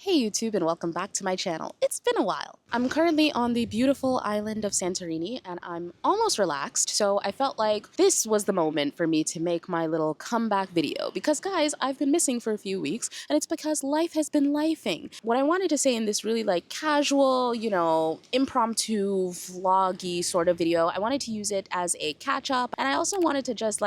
Hey YouTube and welcome back to my channel. It's been a while. I'm currently on the beautiful island of Santorini and I'm almost relaxed, so I felt like this was the moment for me to make my little comeback video because guys, I've been missing for a few weeks and it's because life has been lifing. What I wanted to say in this really casual, impromptu vloggy sort of video, I wanted to use it as a catch up and I also wanted to just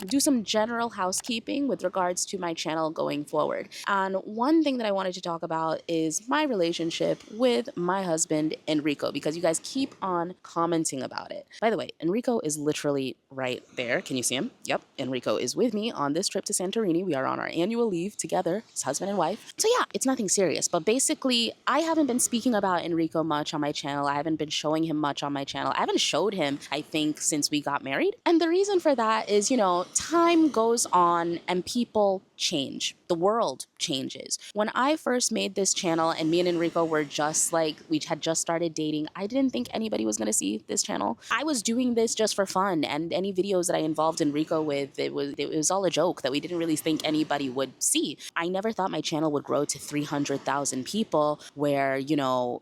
do some general housekeeping with regards to my channel going forward. And one thing that I wanted to talk about is my relationship with my husband Enrico, because you guys keep on commenting about it. By the way, Enrico is literally right there. Can you see him? Yep, Enrico is with me on this trip to Santorini. We are on our annual leave together, his husband and wife. So yeah, it's nothing serious, but basically I haven't been speaking about Enrico much on my channel. I haven't been showing him much on my channel. I haven't showed him, I think, since we got married. And the reason for that is, time goes on and people change. The world changes. When I first made this channel and me and Enrico were just we had just started dating, I didn't think anybody was going to see this channel. I was doing this just for fun, and any videos that I involved Enrico with, it was all a joke that we didn't really think anybody would see. I never thought my channel would grow to 300,000 people where,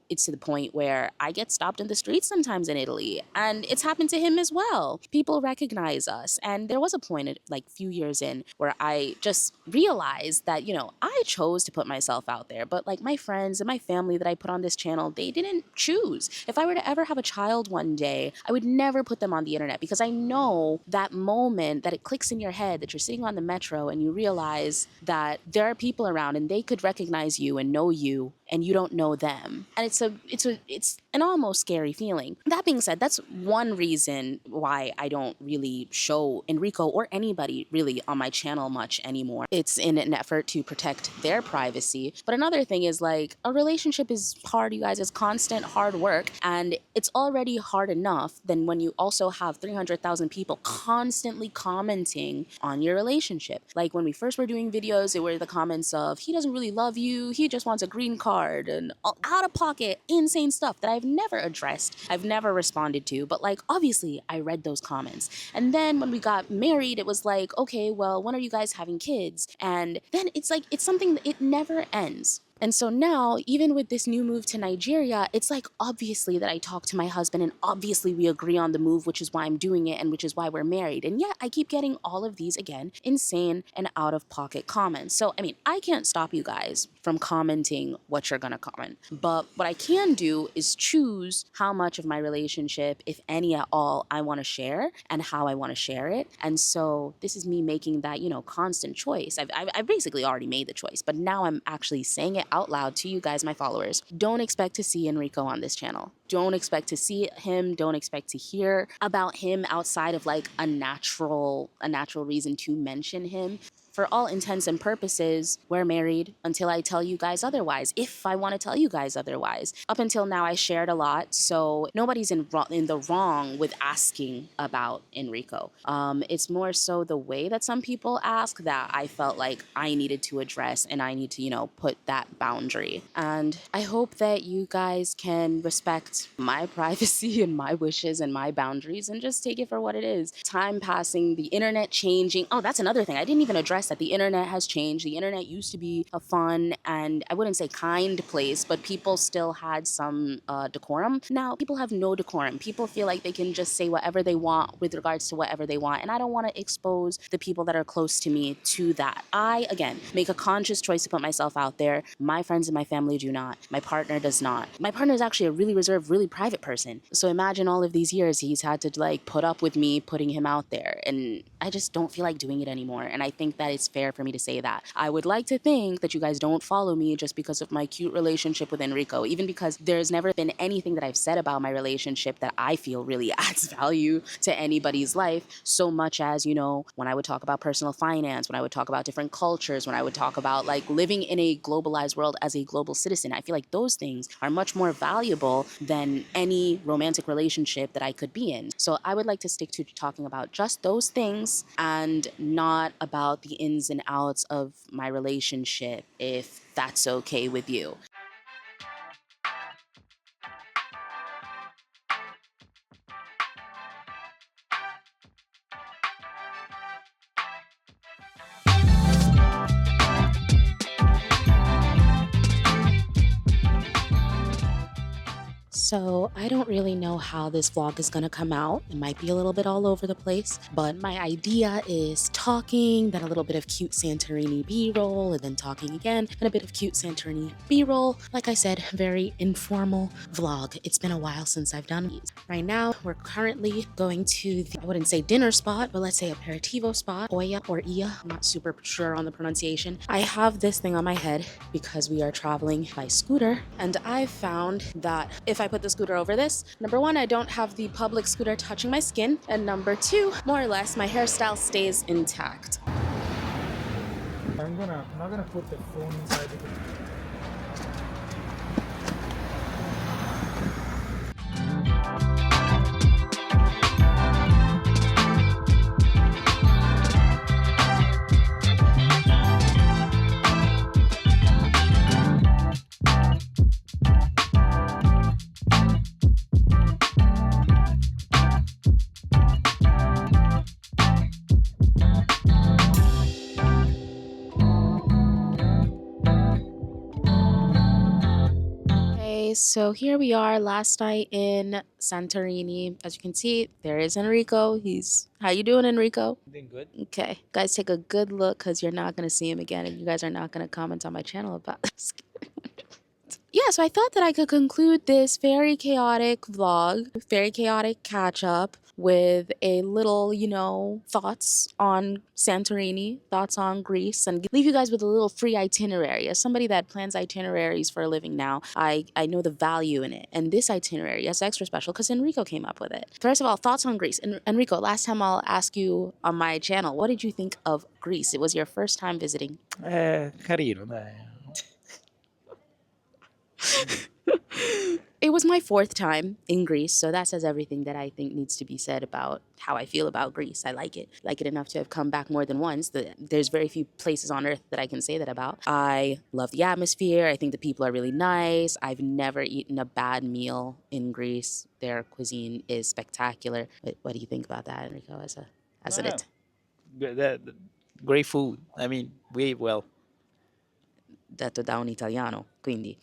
it's to the point where I get stopped in the streets sometimes in Italy, and it's happened to him as well. People recognize us, and there was a point a few years in where I just realized that, I chose to put myself out there, but my friends and my family that I put on this channel, they didn't choose. If I were to ever have a child one day, I would never put them on the internet because I know that moment that it clicks in your head that you're sitting on the metro and you realize that there are people around and they could recognize you and know you and you don't know them. And it's an almost scary feeling. That being said, that's one reason why I don't really show Enrico or anybody really on my channel much anymore. It's in an effort to protect their privacy. But another thing is a relationship is hard, you guys. It's constant hard work, and it's already hard enough then when you also have 300,000 people constantly commenting on your relationship. Like when we first were doing videos, it were the comments of, he doesn't really love you, he just wants a green card, and out of pocket insane stuff that I've never addressed, I've never responded to, but obviously I read those comments. And then when we got married, it was okay, well, when are you guys having kids? And then it's something that it never ends. And so now, even with this new move to Nigeria, it's obviously that I talk to my husband and obviously we agree on the move, which is why I'm doing it and which is why we're married. And yet I keep getting all of these, again, insane and out-of-pocket comments. So, I mean, I can't stop you guys from commenting what you're gonna comment. But what I can do is choose how much of my relationship, if any at all, I wanna share and how I wanna share it. And so this is me making that, constant choice. I've basically already made the choice, but now I'm actually saying it out loud to you guys, my followers. Don't expect to see Enrico on this channel. Don't expect to see him. Don't expect to hear about him outside of a natural reason to mention him. For all intents and purposes, we're married until I tell you guys otherwise, if I want to tell you guys otherwise. Up until now, I shared a lot, so nobody's in the wrong with asking about Enrico. It's more so the way that some people ask that I felt like I needed to address and I need to, put that boundary. And I hope that you guys can respect my privacy and my wishes and my boundaries and just take it for what it is. Time passing, the internet changing. Oh, that's another thing I didn't even address, that the internet has changed. The internet used to be a fun and I wouldn't say kind place, but people still had some decorum. Now people have no decorum. People feel like they can just say whatever they want with regards to whatever they want, and I don't want to expose the people that are close to me to that. I, again, make a conscious choice to put myself out there. My friends and my family do not. My partner does not. My partner is actually a really reserved, really private person. So imagine all of these years he's had to put up with me putting him out there, and I just don't feel like doing it anymore. And I think that it's fair for me to say that. I would like to think that you guys don't follow me just because of my cute relationship with Enrico, even because there's never been anything that I've said about my relationship that I feel really adds value to anybody's life, so much as, when I would talk about personal finance, when I would talk about different cultures, when I would talk about living in a globalized world as a global citizen. I feel like those things are much more valuable than any romantic relationship that I could be in. So I would like to stick to talking about just those things and not about the ins and outs of my relationship, if that's okay with you. So I don't really know how this vlog is gonna come out. It might be a little bit all over the place, but my idea is talking, then a little bit of cute Santorini B-roll, and then talking again, and a bit of cute Santorini B-roll. Like I said, very informal vlog. It's been a while since I've done these. Right now, we're currently going to the, I wouldn't say dinner spot, but let's say aperitivo spot, Oia or Ia. I'm not super sure on the pronunciation. I have this thing on my head because we are traveling by scooter, and I've found that if I put the scooter over this, number one, I don't have the public scooter touching my skin, and number two, more or less, my hairstyle stays intact. I'm not gonna put the phone inside because So here we are last night in Santorini. As you can see, there is Enrico. How you doing, Enrico? doing good. Okay, guys, take a good look because you're not going to see him again, and you guys are not going to comment on my channel about this. Yeah, so I thought that I could conclude this very chaotic vlog, very chaotic catch up with a little, thoughts on Santorini, thoughts on Greece, and leave you guys with a little free itinerary. As somebody that plans itineraries for a living now, I know the value in it. And this itinerary is extra special because Enrico came up with it. First of all, thoughts on Greece. Enrico, last time I'll ask you on my channel, what did you think of Greece? It was your first time visiting. Carino, dai. It was my fourth time in Greece, so that says everything that I think needs to be said about how I feel about Greece. I like it. Like it enough to have come back more than once. There's very few places on earth that I can say that about. I love the atmosphere. I think the people are really nice. I've never eaten a bad meal in Greece. Their cuisine is spectacular. What do you think about that, Enrico, as an No, it? great food. I mean, we ate well. Detto da un italiano, quindi.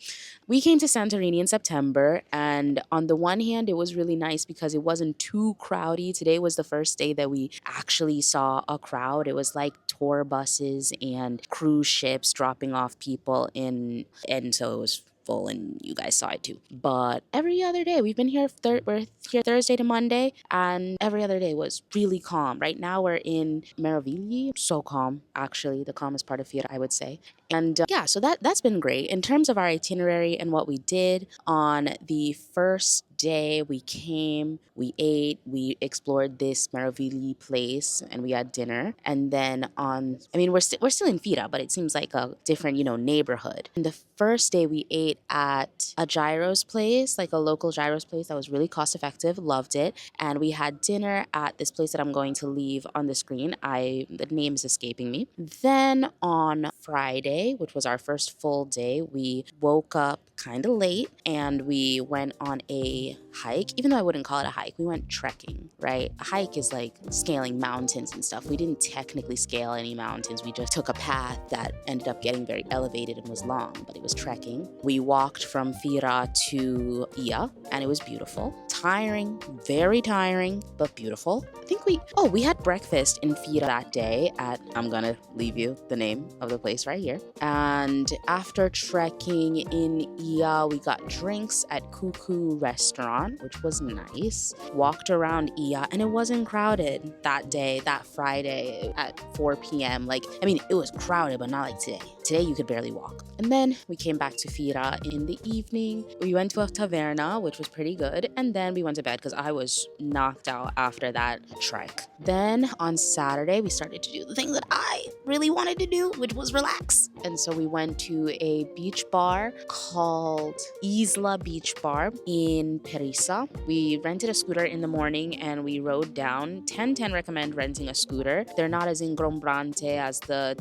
We came to Santorini in September, and on the one hand, it was really nice because it wasn't too crowdy. Today was the first day that we actually saw a crowd. It was like tour buses and cruise ships dropping off people in, and so it was full, and you guys saw it too. But every other day, we've been here, we're here Thursday to Monday, and every other day was really calm. Right now, we're in Imerovigli, so calm, actually, the calmest part of Fira, I would say. And yeah, so that's been great. In terms of our itinerary and what we did, on the first day we came, we ate, we explored this Imerovigli place, and we had dinner. And then we're still in Fira, but it seems like a different, neighborhood. And the first day we ate at a gyros place, like a local gyros place that was really cost effective, loved it. And we had dinner at this place that I'm going to leave on the screen. The name is escaping me. Then on Friday, which was our first full day, we woke up kind of late and we went on a hike. Even though I wouldn't call it a hike, we went trekking, right? A hike is like scaling mountains and stuff. We didn't technically scale any mountains. We just took a path that ended up getting very elevated and was long, but it was trekking. We walked from Fira to Ia, and it was beautiful. Tiring, very tiring, but beautiful. I think we had breakfast in Fira that day at, I'm gonna leave you the name of the place right here. And after trekking in Ia, we got drinks at Kookoo restaurant, which was nice. Walked around Ia, and it wasn't crowded that day, that Friday at 4 p.m. It was crowded, but not like today. Today, you could barely walk. And then we came back to Fira in the evening. We went to a taverna, which was pretty good. And then we went to bed because I was knocked out after that trek. Then on Saturday, we started to do the thing that I really wanted to do, which was relax. And so we went to a beach bar called Isla Beach Bar in Perissa. We rented a scooter in the morning and we rode down. 10/10 recommend renting a scooter. They're not as ingombrante as the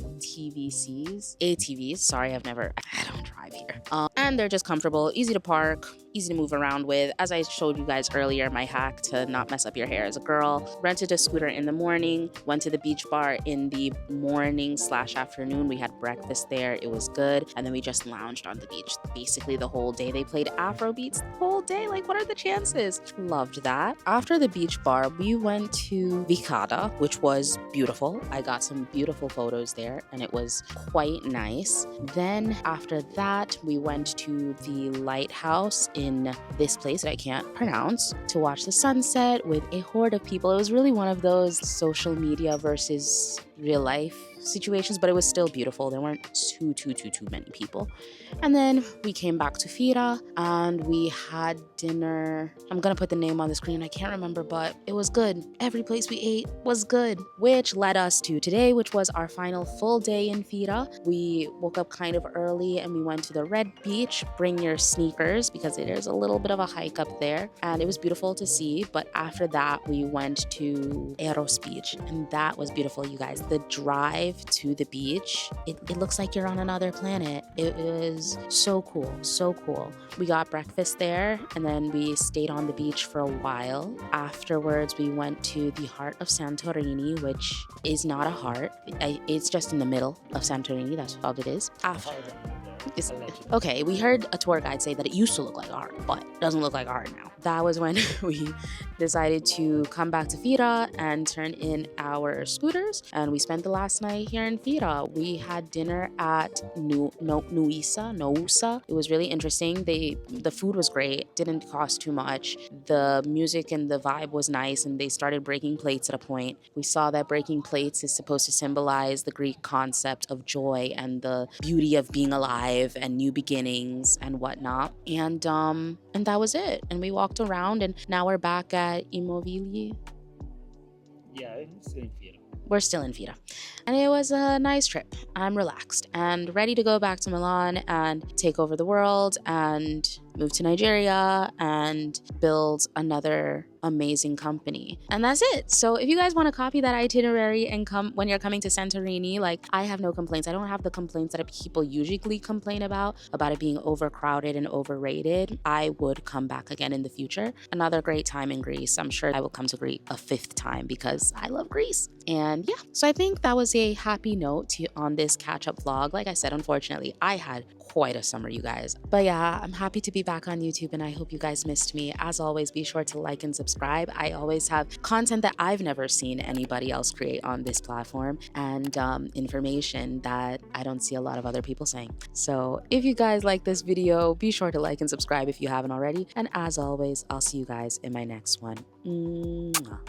ATVs. Sorry, I don't drive here. And they're just comfortable, easy to park, easy to move around with. As I showed you guys earlier, my hack to not mess up your hair as a girl, rented a scooter in the morning, went to the beach bar in the morning/afternoon. We had breakfast there. It was good. And then we just lounged on the beach basically the whole day. They played Afro beats the whole day. Like, what are the chances? Loved that. After the beach bar, we went to Vicada, which was beautiful. I got some beautiful photos there and it was quite nice. Then after that, we went to the lighthouse in this place that I can't pronounce to watch the sunset with a horde of people. It was really one of those social media versus real life situations, but it was still beautiful. There weren't too many people. And then we came back to Fira and we had dinner. I'm gonna put the name on the screen. I can't remember, but it was good. Every place we ate was good, which led us to today, which was our final full day in Fira. We woke up kind of early and we went to the Red Beach. Bring your sneakers because it is a little bit of a hike up there and it was beautiful to see. But after that, we went to Eros Beach and that was beautiful, you guys. The drive to the beach, it looks like you're on another planet. It was so cool, so cool. We got breakfast there and then we stayed on the beach for a while. Afterwards, we went to the heart of Santorini, which is not a heart. It's just in the middle of Santorini. That's all it is. Okay, we heard a tour guide say that it used to look like a heart, but it doesn't look like a heart now. That was when we decided to come back to Fira and turn in our scooters, and we spent the last night here in Fira. We had dinner at Nousa. It was really interesting. The food was great, didn't cost too much. The music and the vibe was nice, and they started breaking plates at a point. We saw that breaking plates is supposed to symbolize the Greek concept of joy and the beauty of being alive and new beginnings and whatnot. And that was it. And we walked around, and now we're back at Imerovigli. Yeah, it's in Fira. We're still in Fira. And it was a nice trip. I'm relaxed and ready to go back to Milan and take over the world and move to Nigeria and build another amazing company. And that's it. So if you guys want to copy that itinerary and come when you're coming to Santorini, like, I have no complaints. I don't have the complaints that people usually complain about it being overcrowded and overrated. I would come back again in the future. Another great time in Greece. I'm sure I will come to Greece a 5th time because I love Greece. And yeah, so I think that was a happy note on this catch-up vlog. Like I said, unfortunately, I had quite a summer, you guys. But yeah, I'm happy to be back on YouTube and I hope you guys missed me. As always, be sure to like and subscribe. I always have content that I've never seen anybody else create on this platform and information that I don't see a lot of other people saying. So if you guys like this video, be sure to like and subscribe if you haven't already. And as always, I'll see you guys in my next one. Mwah.